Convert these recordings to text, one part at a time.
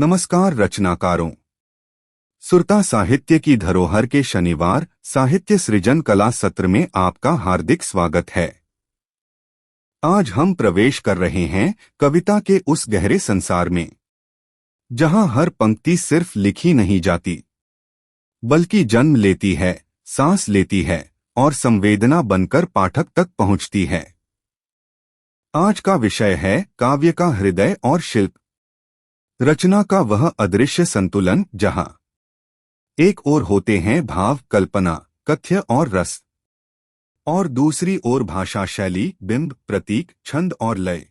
नमस्कार रचनाकारों। सुरता साहित्य की धरोहर के शनिवार साहित्य सृजन कला सत्र में आपका हार्दिक स्वागत है। आज हम प्रवेश कर रहे हैं कविता के उस गहरे संसार में जहां हर पंक्ति सिर्फ लिखी नहीं जाती बल्कि जन्म लेती है, सांस लेती है और संवेदना बनकर पाठक तक पहुंचती है। आज का विषय है काव्य का हृदय और शिल्प, रचना का वह अदृश्य संतुलन जहां एक ओर होते हैं भाव, कल्पना, कथ्य और रस, और दूसरी ओर भाषा शैली, बिंब, प्रतीक, छंद और लय।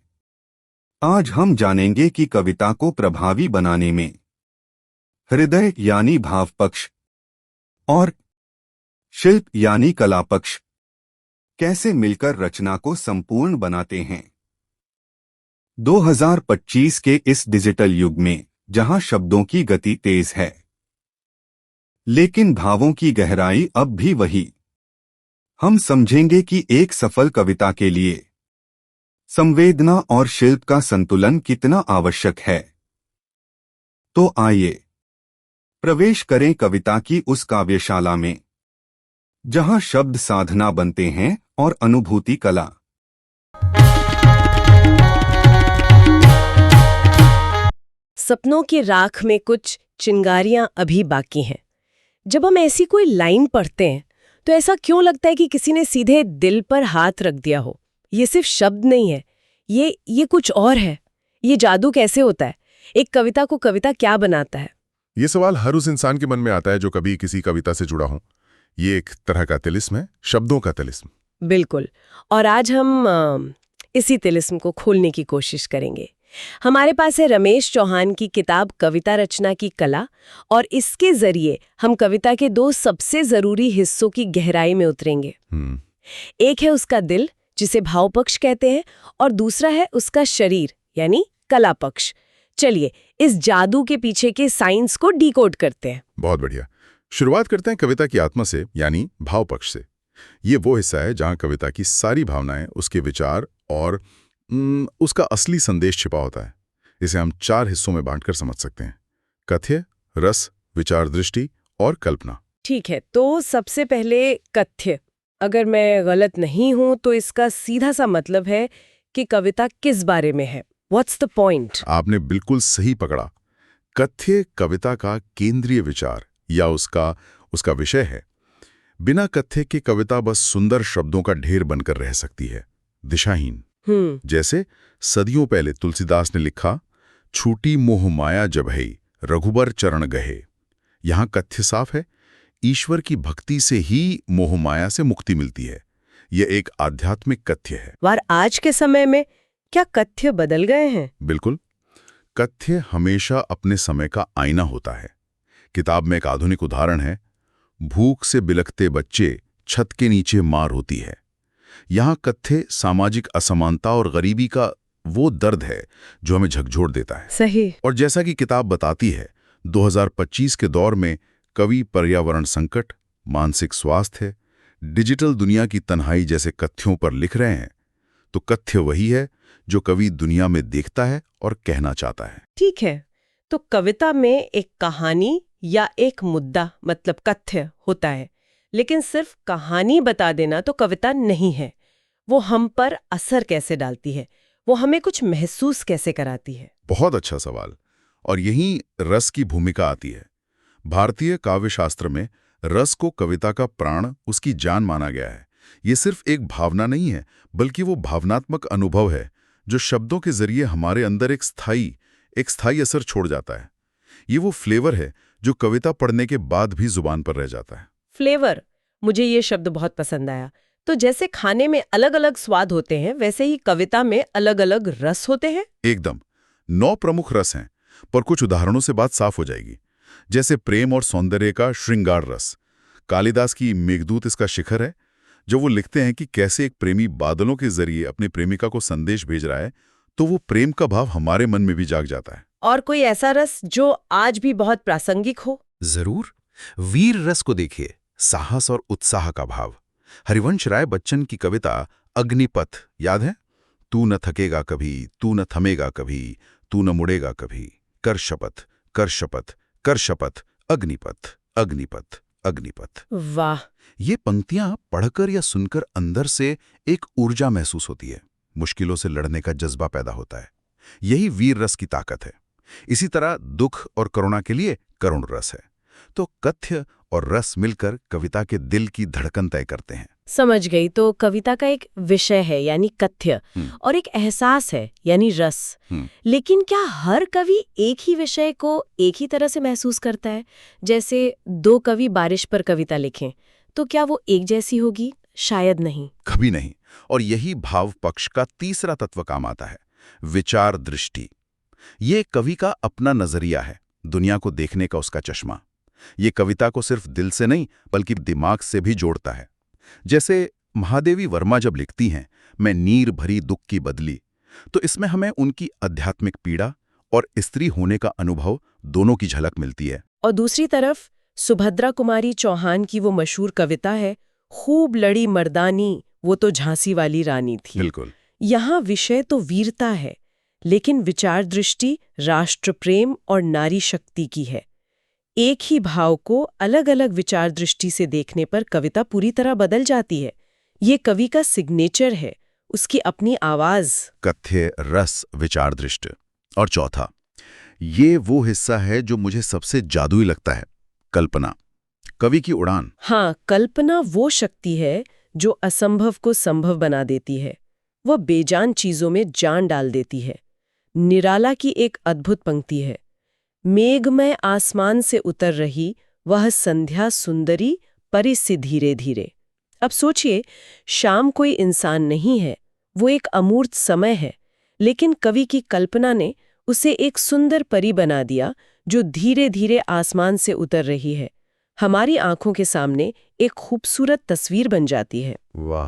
आज हम जानेंगे कि कविता को प्रभावी बनाने में हृदय यानी भाव पक्ष और शिल्प यानी कला पक्ष कैसे मिलकर रचना को संपूर्ण बनाते हैं। 2025 के इस डिजिटल युग में जहां शब्दों की गति तेज है लेकिन भावों की गहराई अब भी वही, हम समझेंगे कि एक सफल कविता के लिए संवेदना और शिल्प का संतुलन कितना आवश्यक है। तो आइए प्रवेश करें कविता की उस काव्यशाला में जहां शब्द साधना बनते हैं और अनुभूति कला। सपनों की राख में कुछ चिंगारियां अभी बाकी हैं। जब हम ऐसी कोई लाइन पढ़ते हैं तो ऐसा क्यों लगता है कि किसी ने सीधे दिल पर हाथ रख दिया हो। ये सिर्फ शब्द नहीं है, ये कुछ और है। ये जादू कैसे होता है? एक कविता को कविता क्या बनाता है? ये सवाल हर उस इंसान के मन में आता है जो कभी किसी कविता से जुड़ा हो। ये एक तरह का तिलिस्म है, शब्दों का तिलिस्म। बिल्कुल। और आज हम इसी तिलिस्म को खोलने की कोशिश करेंगे। हमारे पास है रमेश चौहान की किताब कविता रचना की कला, और इसके जरिए हम कविता के दो सबसे जरूरी हिस्सों की गहराई में उतरेंगे। एक है उसका दिल, जिसे भाव पक्ष कहते हैं, और दूसरा है उसका शरीर यानी कला पक्ष। चलिए इस जादू के पीछे के साइंस को डिकोड करते हैं। बहुत बढ़िया। शुरुआत करते हैं कविता की आत्मा से, यानी भाव पक्ष से। ये वो हिस्सा है जहां कविता की सारी भावनाएं, उसके विचार और उसका असली संदेश छिपा होता है। इसे हम 4 हिस्सों में बांटकर समझ सकते हैं: कथ्य, रस, विचार दृष्टि और कल्पना। ठीक है, तो सबसे पहले कथ्य। अगर मैं गलत नहीं हूं तो इसका सीधा सा मतलब है कि कविता किस बारे में है। What's the point? आपने बिल्कुल सही पकड़ा। कथ्य कविता का केंद्रीय विचार या उसका विषय है। बिना कथ्य के कविता बस सुंदर शब्दों का ढेर बनकर रह सकती है, दिशाहीन। जैसे सदियों पहले तुलसीदास ने लिखा, छूटी मोह माया जबहि रघुबर चरण गहे। यहां कथ्य साफ है, ईश्वर की भक्ति से ही मोह माया से मुक्ति मिलती है। यह एक आध्यात्मिक कथ्य है। वार आज के समय में क्या कथ्य बदल गए हैं? बिल्कुल। कथ्य हमेशा अपने समय का आईना होता है। किताब में एक आधुनिक उदाहरण है, भूख से बिलखते बच्चे छत के नीचे मार होती है। यहां कथ्य सामाजिक असमानता और गरीबी का वो दर्द है जो हमें झकझोर देता है। सही। और जैसा कि किताब बताती है, 2025 के दौर में कवि पर्यावरण संकट, मानसिक स्वास्थ्य, डिजिटल दुनिया की तन्हाई जैसे कथ्यों पर लिख रहे हैं। तो कथ्य वही है जो कवि दुनिया में देखता है और कहना चाहता है। ठीक है, तो कविता में एक कहानी या एक मुद्दा मतलब कथ्य होता है, लेकिन सिर्फ कहानी बता देना तो कविता नहीं है। वो हम पर असर कैसे डालती है, वो हमें कुछ महसूस कैसे कराती है? बहुत अच्छा सवाल। और यहीं रस की भूमिका आती है। भारतीय काव्यशास्त्र में रस को कविता का प्राण, उसकी जान माना गया है। ये सिर्फ एक भावना नहीं है, बल्कि वो भावनात्मक अनुभव है जो शब्दों के जरिए हमारे अंदर एक स्थायी असर छोड़ जाता है। ये वो फ्लेवर है जो कविता पढ़ने के बाद भी जुबान पर रह जाता है। फ्लेवर, मुझे ये शब्द बहुत पसंद आया। तो जैसे खाने में अलग अलग स्वाद होते हैं, वैसे ही कविता में अलग अलग रस होते हैं। एकदम। 9 प्रमुख रस हैं, पर कुछ उदाहरणों से बात साफ हो जाएगी। जैसे प्रेम और सौंदर्य का श्रृंगार रस। कालिदास की मेघदूत इसका शिखर है। जो वो लिखते हैं कि कैसे एक प्रेमी बादलों के जरिए अपनी प्रेमिका को संदेश भेज रहा है, तो वो प्रेम का भाव हमारे मन में भी जाग जाता है। और कोई ऐसा रस जो आज भी बहुत प्रासंगिक हो? जरूर। वीर रस को देखिए, साहस और उत्साह का भाव। हरिवंश राय बच्चन की कविता अग्निपथ याद है? तू न थकेगा कभी, तू न थमेगा कभी, तू न मुड़ेगा कभी, कर शपथ कर शपथ, अग्निपथ, अग्निपथ, अग्निपथ। वाह। ये पंक्तियां पढ़कर या सुनकर अंदर से एक ऊर्जा महसूस होती है, मुश्किलों से लड़ने का जज्बा पैदा होता है। यही वीर रस की ताकत है। इसी तरह दुख और करुणा के लिए करुण रस है। तो कथ्य और रस मिलकर कविता के दिल की धड़कन तय करते हैं। समझ गई। तो कविता का एक विषय है यानी कथ्य और एक एहसास है यानी रस। लेकिन क्या हर कवि एक ही विषय को एक ही तरह से महसूस करता है? जैसे दो कवि बारिश पर कविता लिखें तो क्या वो एक जैसी होगी? शायद नहीं। कभी नहीं। और यही भाव पक्ष का तीसरा तत्व काम आता है, विचार दृष्टि। ये कवि का अपना नजरिया है, दुनिया को देखने का उसका चश्मा। ये कविता को सिर्फ दिल से नहीं बल्कि दिमाग से भी जोड़ता है। जैसे महादेवी वर्मा जब लिखती हैं, मैं नीर भरी दुख की बदली, तो इसमें हमें उनकी आध्यात्मिक पीड़ा और स्त्री होने का अनुभव दोनों की झलक मिलती है। और दूसरी तरफ सुभद्रा कुमारी चौहान की वो मशहूर कविता है, खूब लड़ी मर्दानी वो तो झांसी वाली रानी थी। बिल्कुल। यहाँ विषय तो वीरता है, लेकिन विचार दृष्टि राष्ट्र प्रेम और नारी शक्ति की है। एक ही भाव को अलग अलग विचार दृष्टि से देखने पर कविता पूरी तरह बदल जाती है। ये कवि का सिग्नेचर है, उसकी अपनी आवाज। कथ्य, रस, विचार दृष्टि। और चौथा, ये वो हिस्सा है जो मुझे सबसे जादुई लगता है, कल्पना, कवि की उड़ान। हाँ, कल्पना वो शक्ति है जो असंभव को संभव बना देती है। वह बेजान चीजों में जान डाल देती है। निराला की एक अद्भुत पंक्ति है, मेघमय आसमान से उतर रही वह संध्या सुंदरी परी सी धीरे धीरे। अब सोचिए, शाम कोई इंसान नहीं है, वो एक अमूर्त समय है, लेकिन कवि की कल्पना ने उसे एक सुंदर परी बना दिया जो धीरे धीरे आसमान से उतर रही है। हमारी आंखों के सामने एक खूबसूरत तस्वीर बन जाती है। वाह।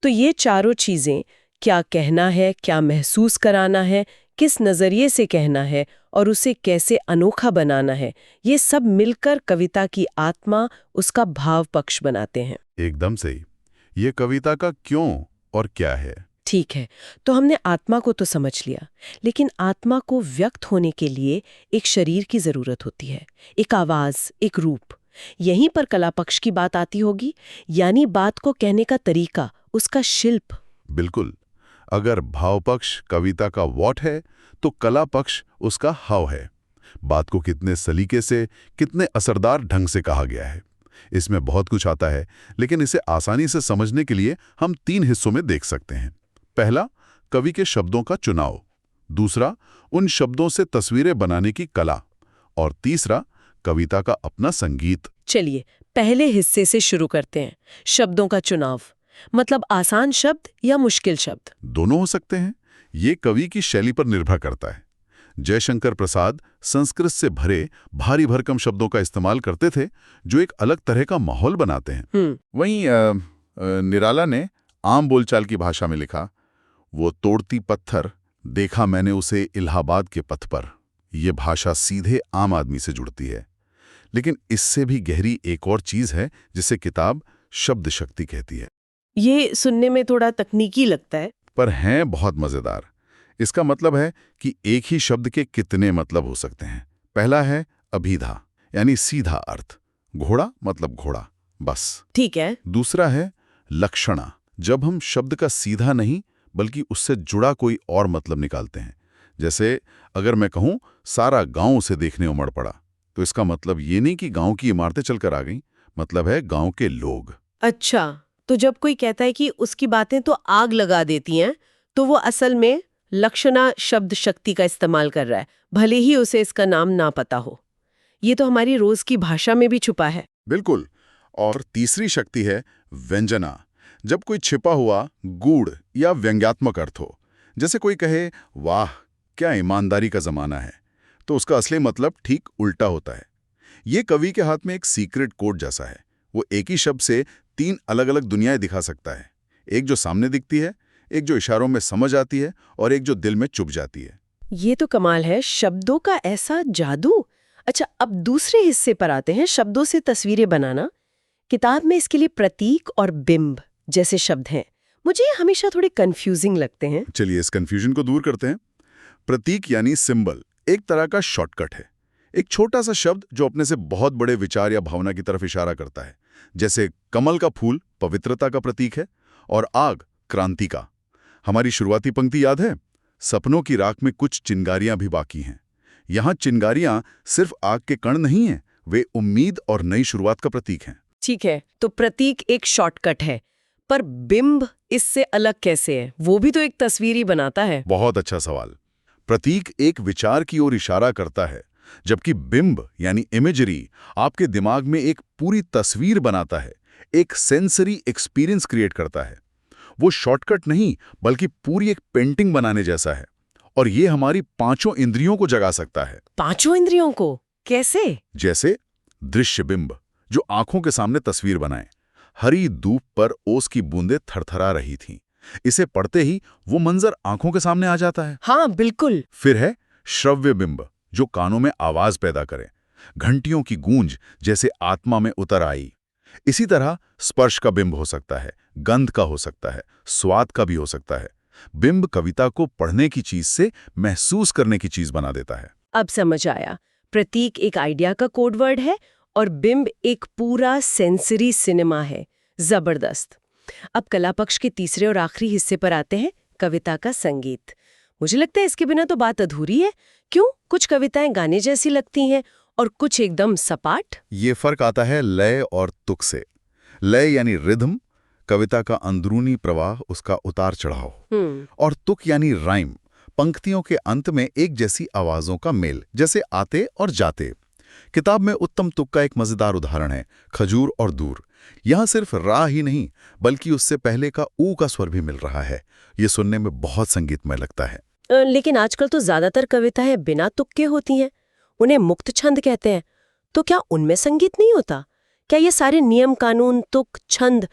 तो ये चारों चीजें, क्या कहना है, क्या महसूस कराना है, किस नजरिए से कहना है और उसे कैसे अनोखा बनाना है, ये सब मिलकर कविता की आत्मा, उसका भाव पक्ष बनाते हैं। एकदम सही। ये कविता का क्यों और क्या है? ठीक है, तो हमने आत्मा को तो समझ लिया, लेकिन आत्मा को व्यक्त होने के लिए एक शरीर की जरूरत होती है, एक आवाज, एक रूप। यहीं पर कला पक्ष की बात आती होगी, यानी बात को कहने का तरीका, उसका शिल्प। बिल्कुल। अगर भाव पक्ष कविता का व्हाट है तो कला पक्ष उसका हाउ है। बात को कितने सलीके से, कितने असरदार ढंग से कहा गया है, इसमें बहुत कुछ आता है। लेकिन इसे आसानी से समझने के लिए हम 3 हिस्सों में देख सकते हैं। पहला, कवि के शब्दों का चुनाव। दूसरा, उन शब्दों से तस्वीरें बनाने की कला। और तीसरा, कविता का अपना संगीत। चलिए पहले हिस्से से शुरू करते हैं, शब्दों का चुनाव। मतलब आसान शब्द या मुश्किल शब्द? दोनों हो सकते हैं। ये कवि की शैली पर निर्भर करता है। जयशंकर प्रसाद संस्कृत से भरे भारी भरकम शब्दों का इस्तेमाल करते थे जो एक अलग तरह का माहौल बनाते हैं। वहीं निराला ने आम बोलचाल की भाषा में लिखा, वो तोड़ती पत्थर देखा मैंने उसे इलाहाबाद के पथ पर। ये भाषा सीधे आम आदमी से जुड़ती है। लेकिन इससे भी गहरी एक और चीज है जिसे किताब शब्द शक्ति कहती है। ये सुनने में थोड़ा तकनीकी लगता है, पर हैं बहुत मजेदार। इसका मतलब है कि एक ही शब्द के कितने मतलब हो सकते हैं। पहला है अभिधा, यानी सीधा अर्थ, घोड़ा मतलब घोड़ा, बस। ठीक है। दूसरा है लक्षणा, जब हम शब्द का सीधा नहीं बल्कि उससे जुड़ा कोई और मतलब निकालते हैं। जैसे अगर मैं कहूं सारा गांव उसे देखने उमड़ पड़ा, तो इसका मतलब ये नहीं कि गांव की इमारतें चलकर आ गईं, मतलब है गांव के लोग। अच्छा, तो जब कोई कहता है कि उसकी बातें तो आग लगा देती हैं, तो वो असल में लक्षणा शब्द शक्ति का इस्तेमाल कर रहा है, भले ही उसे इसका नाम ना पता हो। ये तो हमारी रोज की भाषा में भी छुपा है। बिल्कुल। और तीसरी शक्ति है व्यंजना, जब कोई छिपा हुआ गूढ़ या व्यंग्यात्मक अर्थ हो। जैसे कोई कहे वाह क्या ईमानदारी का जमाना है, तो उसका असली मतलब ठीक उल्टा होता है। ये कवि के हाथ में एक सीक्रेट कोड जैसा है। वो एक ही शब्द से 3 अलग अलग दुनियाएं दिखा सकता है, एक जो सामने दिखती है, एक जो इशारों में समझ आती है और एक जो दिल में चुभ जाती है। ये तो कमाल है, शब्दों का ऐसा जादू। अच्छा, अब दूसरे हिस्से पर आते हैं, शब्दों से तस्वीरें बनाना। किताब में इसके लिए प्रतीक और बिंब जैसे शब्द हैं। मुझे ये हमेशा थोड़े कंफ्यूजिंग लगते हैं। चलिए इस कंफ्यूजन को दूर करते हैं। प्रतीक यानी सिंबल एक तरह का शॉर्टकट है। एक छोटा सा शब्द जो अपने से बहुत बड़े विचार या भावना की तरफ इशारा करता है। जैसे कमल का फूल पवित्रता का प्रतीक है और आग क्रांति का। हमारी शुरुआती पंक्ति याद है, सपनों की राख में कुछ चिंगारियां भी बाकी हैं। यहाँ चिंगारियां सिर्फ आग के कण नहीं हैं, वे उम्मीद और नई शुरुआत का प्रतीक हैं। ठीक है, तो प्रतीक एक शॉर्टकट है, पर बिंब इससे अलग कैसे है? वो भी तो एक तस्वीर ही बनाता है। बहुत अच्छा सवाल। प्रतीक एक विचार की ओर इशारा करता है, जबकि बिंब यानी इमेजरी आपके दिमाग में एक पूरी तस्वीर बनाता है, एक सेंसरी एक्सपीरियंस क्रिएट करता है। वो शॉर्टकट नहीं, बल्कि पूरी एक पेंटिंग बनाने जैसा है। और ये हमारी पांचों इंद्रियों को जगा सकता है। पांचों इंद्रियों को कैसे? जैसे दृश्य बिंब, जो आंखों के सामने तस्वीर बनाए। हरी धूप पर ओस की बूंदें थरथरा रही थीं। इसे पढ़ते ही वो मंजर आंखों के सामने आ जाता है। हाँ बिल्कुल। फिर है श्रव्य बिंब, जो कानों में आवाज पैदा करे, घंटियों की गूंज जैसे आत्मा में उतर आई। इसी तरह स्पर्श का बिंब हो सकता है, गंध का हो सकता है, स्वाद का भी हो सकता है। बिंब कविता को पढ़ने की चीज से महसूस करने की चीज बना देता है। अब समझ आया, प्रतीक एक आइडिया का कोड वर्ड है और बिंब एक पूरा सेंसरी सिनेमा है। जबरदस्त। अब कला पक्ष के तीसरे और आखिरी हिस्से पर आते हैं, कविता का संगीत। मुझे लगता है इसके बिना तो बात अधूरी है। क्यों? कुछ कविताएं गाने जैसी लगती हैं और कुछ एकदम सपाट। ये फर्क आता है लय और तुक से। लय यानी रिदम, कविता का अंदरूनी प्रवाह, उसका उतार चढ़ाव। और तुक यानी राइम, पंक्तियों के अंत में एक जैसी आवाजों का मेल, जैसे आते और जाते। किताब में उत्तम तुक का एक मजेदार उदाहरण है खजूर और दूर। यहाँ सिर्फ रा ही नहीं, बल्कि उससे पहले का ऊ का स्वर भी मिल रहा है। ये सुनने में बहुत संगीतमय लगता है। लेकिन आजकल तो ज्यादातर कविताएं बिना तुक के होती हैं, उन्हें मुक्त छंद कहते हैं। तो क्या उनमें संगीत नहीं होता? क्या ये सारे नियम कानून, तुक, छंद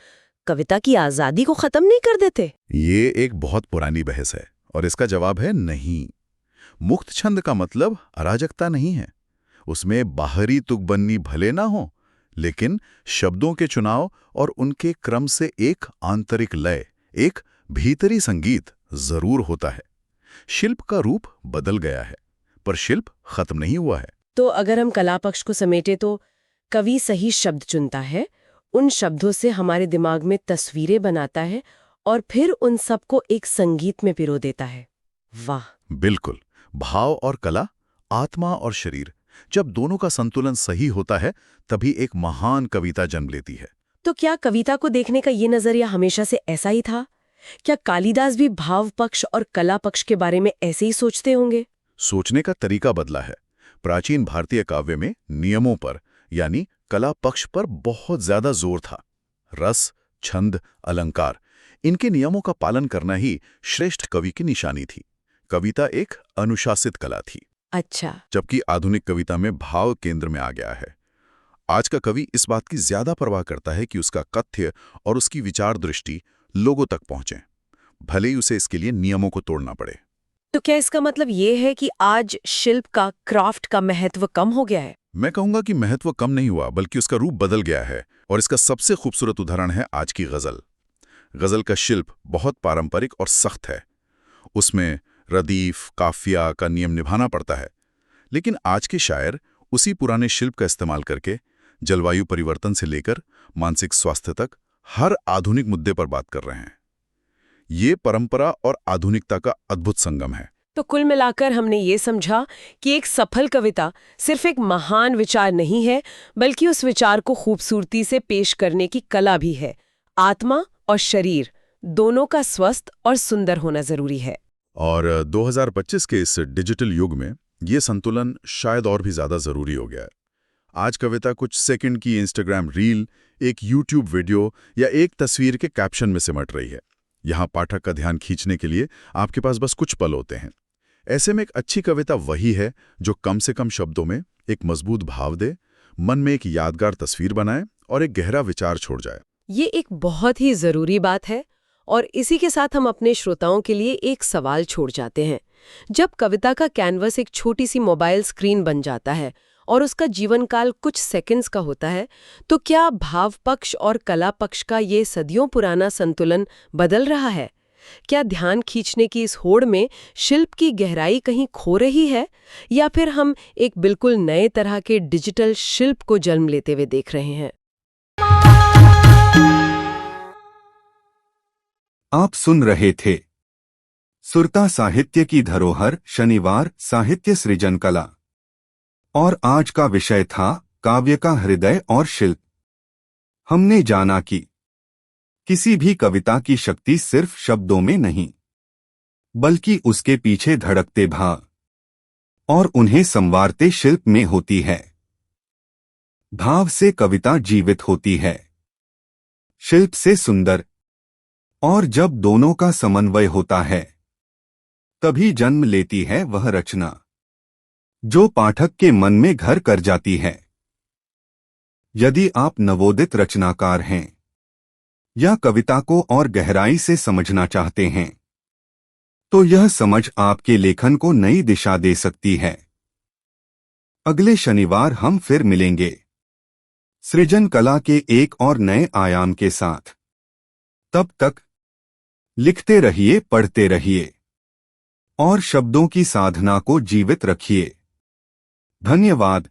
कविता की आजादी को खत्म नहीं कर देते? ये एक बहुत पुरानी बहस है और इसका जवाब है नहीं। मुक्त छंद का मतलब अराजकता नहीं है। उसमें बाहरी तुकबंदी भले ना हो, लेकिन शब्दों के चुनाव और उनके क्रम से एक आंतरिक लय, एक भीतरी संगीत जरूर होता है। शिल्प का रूप बदल गया है, पर शिल्प खत्म नहीं हुआ है। तो अगर हम कला पक्ष को समेटे तो कवि सही शब्द चुनता है, उन शब्दों से हमारे दिमाग में तस्वीरें बनाता है और फिर उन सबको एक संगीत में पिरो देता है। वाह! बिल्कुल। भाव और कला, आत्मा और शरीर, जब दोनों का संतुलन सही होता है, तभी एक महान कविता जन्म लेती है। तो क्या कविता को देखने का ये नजरिया हमेशा से ऐसा ही था? क्या कालिदास भी भाव पक्ष और कला पक्ष के बारे में ऐसे ही सोचते होंगे? सोचने का तरीका बदला है। प्राचीन भारतीय काव्य में नियमों पर, यानी कला पक्ष पर बहुत ज्यादा जोर था। रस, छंद, अलंकार, इनके नियमों का पालन करना ही श्रेष्ठ कवि की निशानी थी। कविता एक अनुशासित कला थी। अच्छा। जबकि आधुनिक कविता में भाव केंद्र में आ गया है। आज का कवि इस बात की ज्यादा परवाह करता है कि उसका कथ्य और उसकी विचार दृष्टि लोगों तक पहुंचे, भले ही उसे इसके लिए नियमों को तोड़ना पड़े। तो क्या इसका मतलब ये है कि आज शिल्प का, क्राफ्ट का महत्व कम हो गया है? मैं कहूंगा कि महत्व कम नहीं हुआ, बल्कि उसका रूप बदल गया है। और इसका सबसे खूबसूरत उदाहरण है आज की गजल। गजल का शिल्प बहुत पारंपरिक और सख्त है। उसमें रदीफ, काफिया का नियम निभाना पड़ता है। लेकिन आज के शायर उसी पुराने शिल्प का इस्तेमाल करके जलवायु परिवर्तन से लेकर मानसिक स्वास्थ्य तक हर आधुनिक मुद्दे पर बात कर रहे हैं। ये परंपरा और आधुनिकता का अद्भुत संगम है। तो कुल मिलाकर हमने ये समझा कि एक सफल कविता सिर्फ एक महान विचार नहीं है, बल्कि उस विचार को खूबसूरती से पेश करने की कला भी है। आत्मा और शरीर दोनों का स्वस्थ और सुंदर होना जरूरी है। और 2025 के इस डिजिटल युग में ये संतुलन शायद और भी ज्यादा जरूरी हो गया है। आज कविता कुछ सेकंड की इंस्टाग्राम रील, एक यूट्यूब वीडियो या एक तस्वीर के कैप्शन में सिमट रही है। यहाँ पाठक का ध्यान खींचने के लिए आपके पास बस कुछ पल होते हैं। ऐसे में एक अच्छी कविता वही है जो कम से कम शब्दों में एक मजबूत भाव दे, मन में एक यादगार तस्वीर बनाए और एक गहरा विचार छोड़ जाए। ये एक बहुत ही जरूरी बात है। और इसी के साथ हम अपने श्रोताओं के लिए एक सवाल छोड़ जाते हैं। जब कविता का कैनवस एक छोटी सी मोबाइल स्क्रीन बन जाता है और उसका जीवन काल कुछ सेकंड्स का होता है, तो क्या भाव पक्ष और कला पक्ष का ये सदियों पुराना संतुलन बदल रहा है? क्या ध्यान खींचने की इस होड़ में शिल्प की गहराई कहीं खो रही है, या फिर हम एक बिल्कुल नए तरह के डिजिटल शिल्प को जन्म लेते हुए देख रहे हैं? आप सुन रहे थे सुरता साहित्य की धरोहर, शनिवार, साहित्य सृजन कला। और आज का विषय था काव्य का हृदय और शिल्प। हमने जाना कि किसी भी कविता की शक्ति सिर्फ शब्दों में नहीं, बल्कि उसके पीछे धड़कते भाव और उन्हें संवारते शिल्प में होती है। भाव से कविता जीवित होती है, शिल्प से सुंदर, और जब दोनों का समन्वय होता है तभी जन्म लेती है वह रचना जो पाठक के मन में घर कर जाती है। यदि आप नवोदित रचनाकार हैं या कविता को और गहराई से समझना चाहते हैं, तो यह समझ आपके लेखन को नई दिशा दे सकती है। अगले शनिवार हम फिर मिलेंगे, सृजन कला के एक और नए आयाम के साथ। तब तक लिखते रहिए, पढ़ते रहिए और शब्दों की साधना को जीवित रखिए। धन्यवाद।